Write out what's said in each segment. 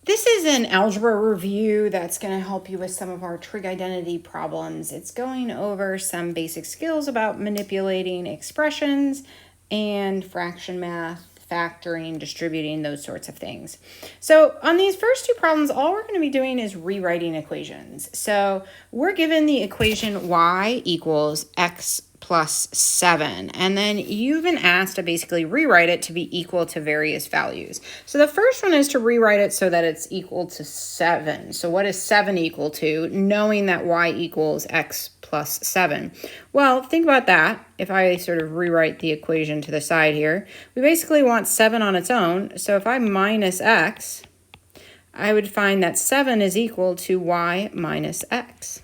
This is an algebra review that's going to help you with some of our trig identity problems. It's going over some basic skills about manipulating expressions and fraction math, factoring, distributing, those sorts of things. So on these first two problems, all we're going to be doing is rewriting equations. So we're given the equation y equals x plus 7, and then you've been asked to basically rewrite it to be equal to various values. So the first one is to rewrite it so that it's equal to 7. So what is 7 equal to, knowing that y equals x plus 7? Well, think about that. If I sort of rewrite the equation to the side here, we basically want 7 on its own. So if I minus x, I would find that 7 is equal to y minus x.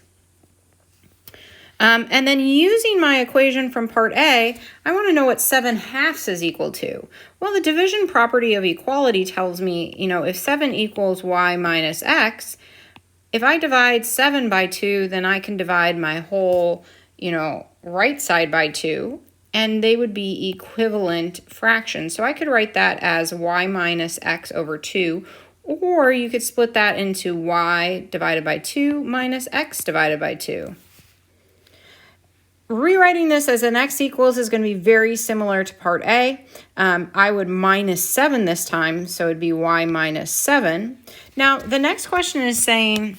And then using my equation from part A, I want to know what 7/2 is equal to. Well, the division property of equality tells me, if 7 equals y minus x, if I divide 7 by 2, then I can divide my whole, right side by 2, and they would be equivalent fractions. So I could write that as y minus x over 2, or you could split that into y divided by 2 minus x divided by 2. Rewriting this as an x equals is going to be very similar to part A. I would minus 7 this time, so it'd be y minus 7. Now, the next question is saying,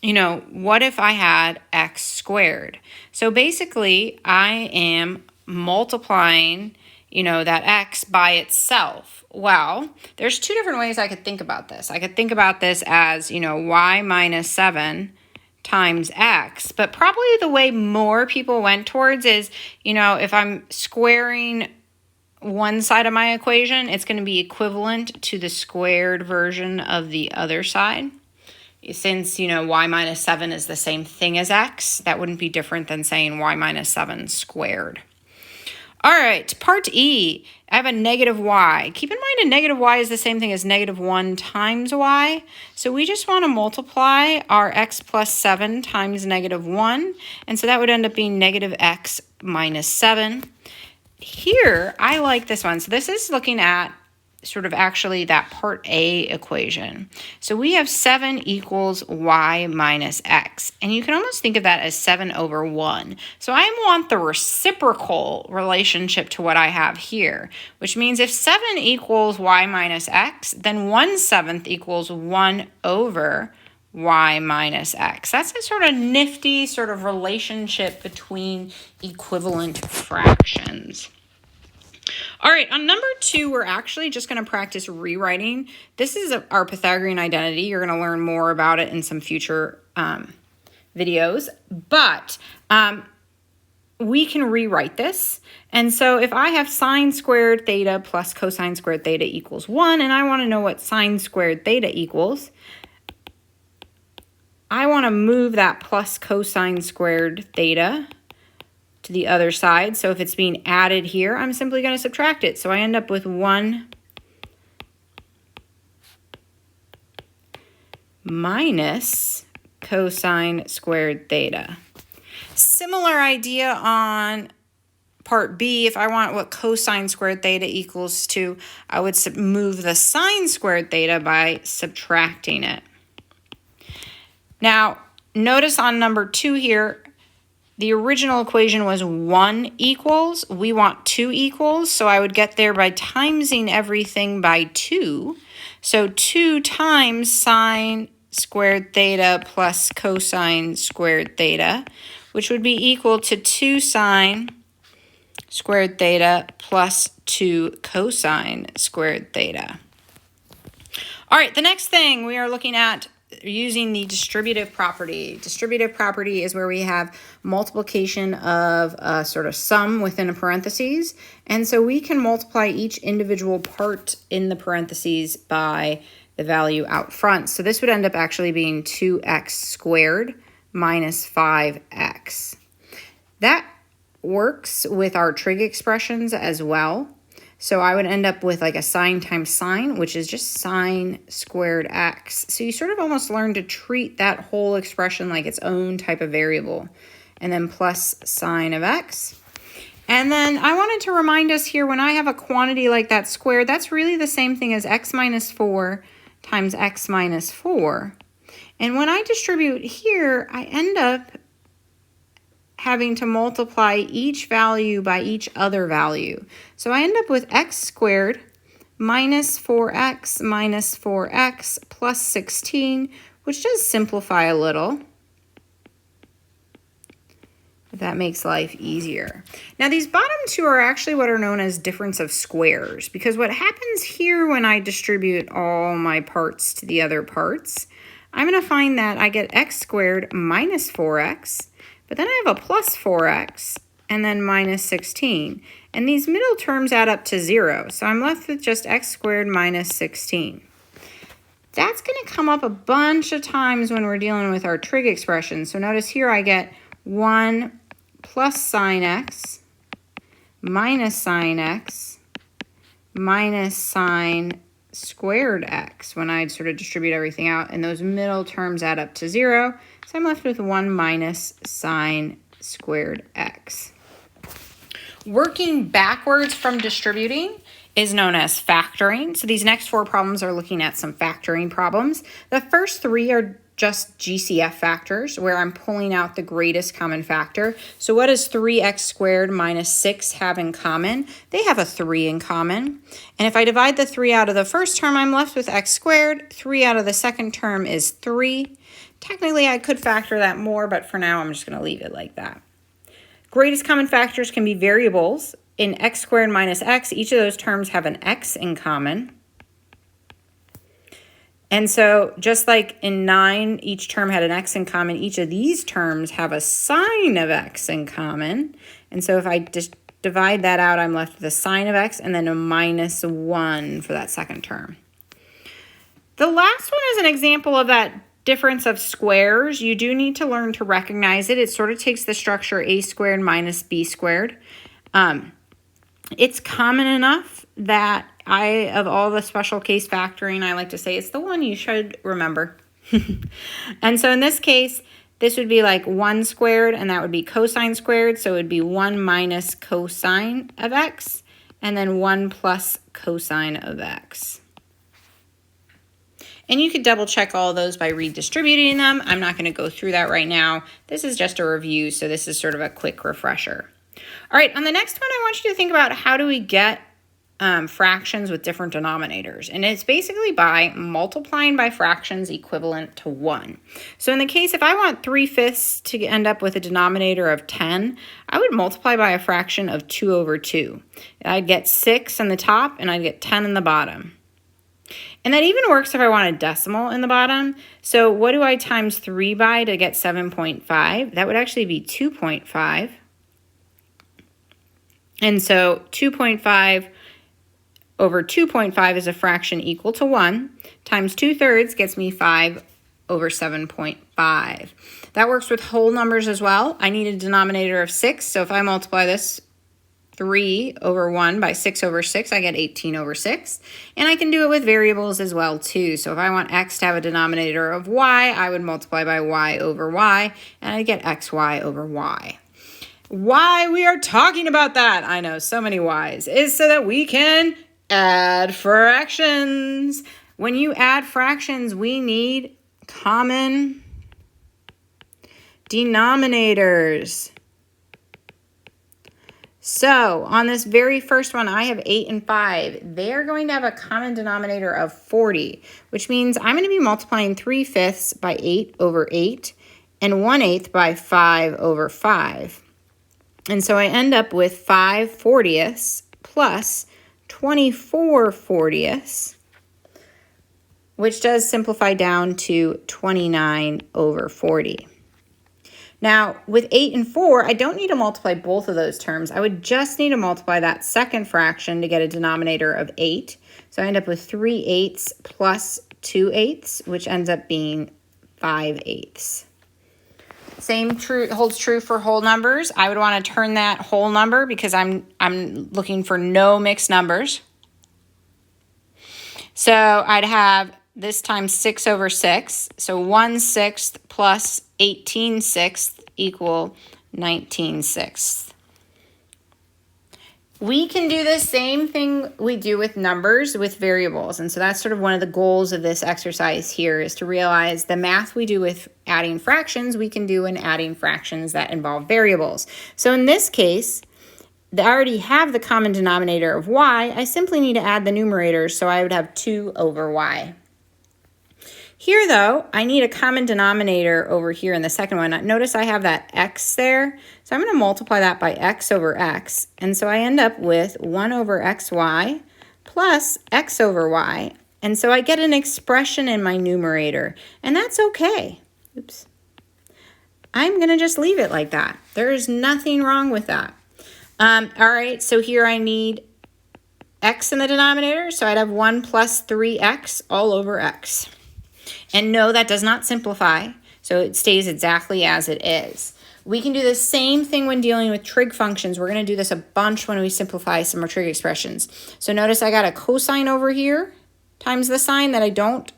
what if I had x squared? So basically, I am multiplying, that x by itself. Well, there's two different ways I could think about this. I could think about this as, y minus 7 times x, but probably the way more people went towards is, if I'm squaring one side of my equation, it's going to be equivalent to the squared version of the other side. Since, y minus 7 is the same thing as x, that wouldn't be different than saying y minus 7 squared. All right, part E, I have a negative y. Keep in mind a negative y is the same thing as negative 1 times y. So we just want to multiply our x plus 7 times negative 1. And so that would end up being negative x minus 7. Here, I like this one. So this is looking at sort of actually that part A equation. So we have 7 equals y minus x. And you can almost think of that as 7 over 1. So I want the reciprocal relationship to what I have here, which means if 7 equals y minus x, then 1/7 equals 1 over y minus x. That's a sort of nifty sort of relationship between equivalent fractions. All right, on number 2, we're actually just going to practice rewriting. This is our Pythagorean identity. You're going to learn more about it in some future videos, but we can rewrite this. And so if I have sine squared theta plus cosine squared theta equals 1, and I want to know what sine squared theta equals, I want to move that plus cosine squared theta to the other side. So if it's being added here, I'm simply going to subtract it. So I end up with 1 minus cosine squared theta. Similar idea on part B. If I want what cosine squared theta equals to, I would move the sine squared theta by subtracting it. Now, notice on number 2 here, the original equation was 1 equals. We want 2 equals, so I would get there by timesing everything by 2. So 2 times sine squared theta plus cosine squared theta, which would be equal to 2 sine squared theta plus 2 cosine squared theta. All right, the next thing we are looking at using the distributive property. Distributive property is where we have multiplication of a sort of sum within a parentheses. And so we can multiply each individual part in the parentheses by the value out front. So this would end up actually being 2x squared minus 5x. That works with our trig expressions as well. So I would end up with like a sine times sine, which is just sine squared x. So you sort of almost learn to treat that whole expression like its own type of variable. And then plus sine of x. And then I wanted to remind us here, when I have a quantity like that squared, that's really the same thing as x minus 4 times x minus 4. And when I distribute here, I end up having to multiply each value by each other value. So I end up with x squared minus 4x plus 16, which does simplify a little, if that makes life easier. Now these bottom two are actually what are known as difference of squares, because what happens here when I distribute all my parts to the other parts, I'm going to find that I get x squared minus 4x, but then I have a plus 4x and then minus 16. And these middle terms add up to 0, so I'm left with just x squared minus 16. That's going to come up a bunch of times when we're dealing with our trig expressions. So notice here I get 1 plus sine x minus sine squared x when I sort of distribute everything out, and those middle terms add up to 0. So I'm left with 1 minus sine squared x. Working backwards from distributing is known as factoring. So these next 4 problems are looking at some factoring problems. The first 3 are just GCF factors, where I'm pulling out the greatest common factor. So what does 3x squared minus 6 have in common? They have a 3 in common. And if I divide the 3 out of the first term, I'm left with x squared. 3 out of the second term is 3. Technically, I could factor that more, but for now, I'm just going to leave it like that. Greatest common factors can be variables. In x squared minus x, each of those terms have an x in common. And so just like in 9, each term had an x in common, each of these terms have a sine of x in common. And so if I just divide that out, I'm left with a sine of x and then a minus 1 for that second term. The last one is an example of that difference of squares. You do need to learn to recognize it. It sort of takes the structure a squared minus b squared. It's common enough that of all the special case factoring, I like to say it's the one you should remember. And so in this case, this would be like 1 squared, and that would be cosine squared. So it would be 1 minus cosine of x, and then 1 plus cosine of x. And you could double check all of those by redistributing them. I'm not going to go through that right now. This is just a review, so this is sort of a quick refresher. All right, on the next one, I want you to think about how do we get fractions with different denominators. And it's basically by multiplying by fractions equivalent to 1. So in the case, if I want 3/5 to end up with a denominator of 10, I would multiply by a fraction of 2 over 2. I'd get 6 in the top, and I'd get 10 in the bottom. And that even works if I want a decimal in the bottom. So what do I times 3 by to get 7.5? That would actually be 2.5. And so 2.5 over 2.5 is a fraction equal to 1, times 2/3 gets me 5 over 7.5. That works with whole numbers as well. I need a denominator of 6, so if I multiply this 3 over 1 by 6 over 6, I get 18 over 6. And I can do it with variables as well too. So if I want x to have a denominator of y, I would multiply by y over y, and I get xy over y. Why we are talking about that, I know, so many whys, is so that we can add fractions. When you add fractions, we need common denominators. So on this very first one, I have 8 and 5. They're going to have a common denominator of 40, which means I'm going to be multiplying 3/5 by 8 over 8 and 1/8 by 5 over 5. And so I end up with 5/40 plus 24/40, which does simplify down to 29 over 40. Now, with 8 and 4, I don't need to multiply both of those terms. I would just need to multiply that second fraction to get a denominator of 8. So I end up with 3/8 plus 2/8, which ends up being 5/8. Same holds true for whole numbers. I would want to turn that whole number because I'm looking for no mixed numbers. So I'd have this times 6 over 6. So 1/6 plus 18/6 equal 19/6. We can do the same thing we do with numbers with variables. And so that's sort of one of the goals of this exercise here, is to realize the math we do with adding fractions, we can do in adding fractions that involve variables. So in this case, I already have the common denominator of y. I simply need to add the numerators, so I would have 2 over y. Here, though, I need a common denominator over here in the second one. Notice I have that x there, so I'm going to multiply that by x over x. And so I end up with 1 over xy plus x over y. And so I get an expression in my numerator, and that's okay. Oops. I'm going to just leave it like that. There is nothing wrong with that. All right, so here I need x in the denominator, so I'd have 1 plus 3x all over x. And no, that does not simplify, so it stays exactly as it is. We can do the same thing when dealing with trig functions. We're going to do this a bunch when we simplify some trig expressions. So notice I got a cosine over here times the sine that I don't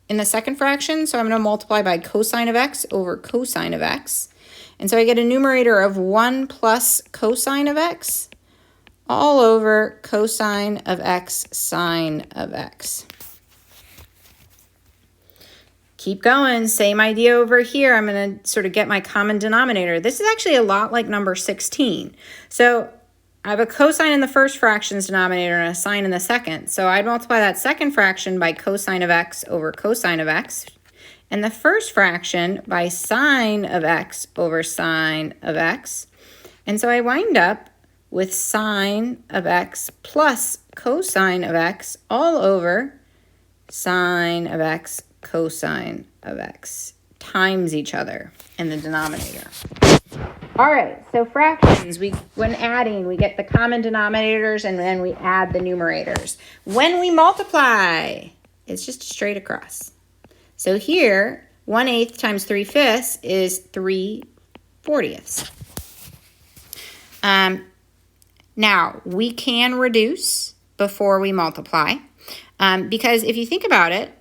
in the second fraction, so I'm going to multiply by cosine of x over cosine of x. And so I get a numerator of 1 plus cosine of x all over cosine of x sine of x. Keep going, same idea over here. I'm going to sort of get my common denominator. This is actually a lot like number 16. So I have a cosine in the first fraction's denominator and a sine in the second. So I'd multiply that second fraction by cosine of x over cosine of x, and the first fraction by sine of x over sine of x. And so I wind up with sine of x plus cosine of x all over sine of x cosine of x times each other in the denominator. All right, so fractions, when adding, we get the common denominators and then we add the numerators. When we multiply, it's just straight across. So here, 1/8 times 3/5 is 3/40. Now, we can reduce before we multiply, because if you think about it,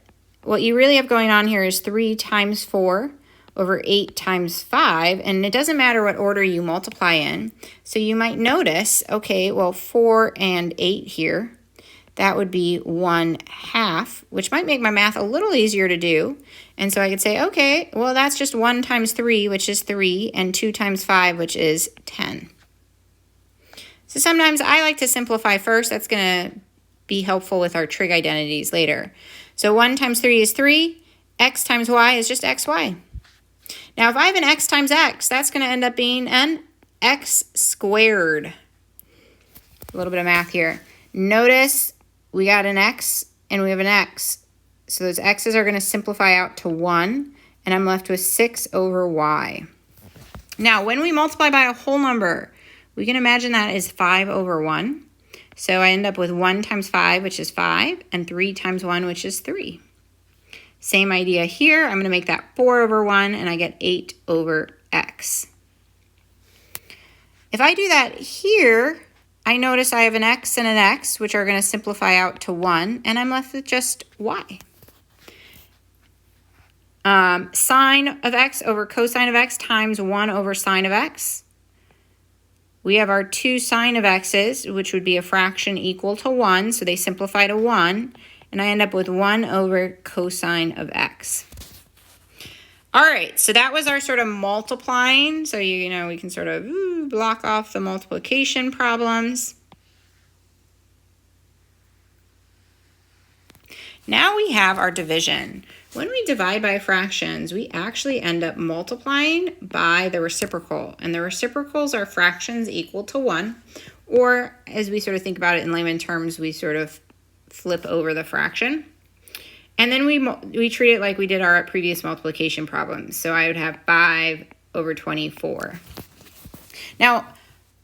what you really have going on here is 3 times 4 over 8 times 5, and it doesn't matter what order you multiply in. So you might notice, okay, well, 4 and 8 here, that would be 1/2, which might make my math a little easier to do. And so I could say, okay, well, that's just 1 times 3, which is 3, and 2 times 5, which is 10. So sometimes I like to simplify first. That's going to be helpful with our trig identities later. So 1 times 3 is 3. X times y is just xy. Now, if I have an x times x, that's going to end up being an x squared. A little bit of math here. Notice we got an x and we have an x. So those x's are going to simplify out to 1, and I'm left with 6 over y. Now, when we multiply by a whole number, we can imagine that is 5 over 1. So I end up with 1 times 5, which is 5, and 3 times 1, which is 3. Same idea here. I'm going to make that 4 over 1, and I get 8 over x. If I do that here, I notice I have an x and an x, which are going to simplify out to 1, and I'm left with just y. Sine of x over cosine of x times 1 over sine of x. We have our 2 sine of x's, which would be a fraction equal to 1, so they simplify to 1, and I end up with 1 over cosine of x. All right, so that was our sort of multiplying. So, you know, we can sort of block off the multiplication problems. Now we have our division. When we divide by fractions, we actually end up multiplying by the reciprocal, and the reciprocals are fractions equal to 1, or as we sort of think about it in layman terms, we sort of flip over the fraction, and then we treat it like we did our previous multiplication problems. So I would have 5 over 24. Now,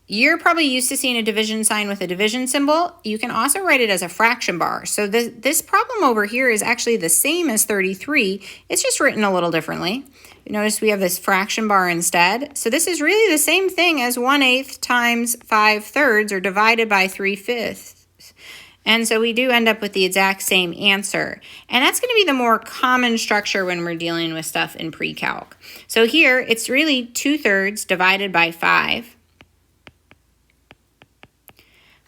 you're probably used to seeing a division sign with a division symbol. You can also write it as a fraction bar. So this problem over here is actually the same as 33. It's just written a little differently. You notice we have this fraction bar instead. So this is really the same thing as 1/8 times 5/3, or divided by 3/5. And so we do end up with the exact same answer. And that's going to be the more common structure when we're dealing with stuff in pre-calc. So here, it's really 2/3 divided by 5.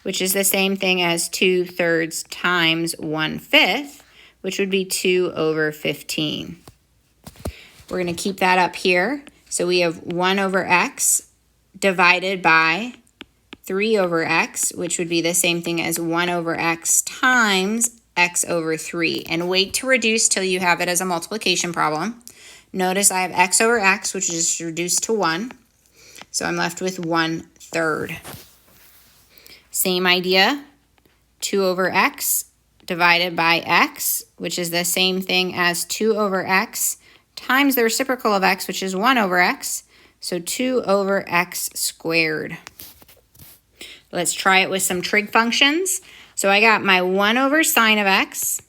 which is the same thing as 2/3 times 1/5, which would be 2 over 15. We're going to keep that up here. So we have 1 over x divided by 3 over x, which would be the same thing as 1 over x times x over 3. And wait to reduce till you have it as a multiplication problem. Notice I have x over x, which is reduced to 1. So I'm left with 1/3. Same idea, 2 over x divided by x, which is the same thing as 2 over x times the reciprocal of x, which is 1 over x. So 2 over x squared. Let's try it with some trig functions. So I got my 1 over sine of x,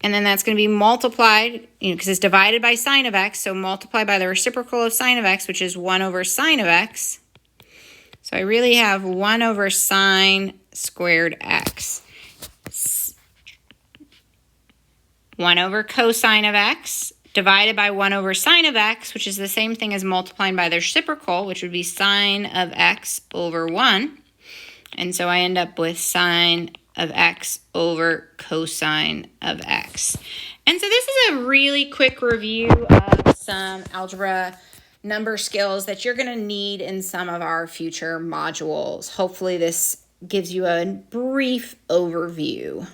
and then that's going to be multiplied, because it's divided by sine of x, so multiplied by the reciprocal of sine of x, which is 1 over sine of x. So I really have 1 over sine squared x. 1 over cosine of x divided by 1 over sine of x, which is the same thing as multiplying by the reciprocal, which would be sine of x over 1. And so I end up with sine of x over cosine of x. And so this is a really quick review of some algebra number skills that you're going to need in some of our future modules. Hopefully this gives you a brief overview.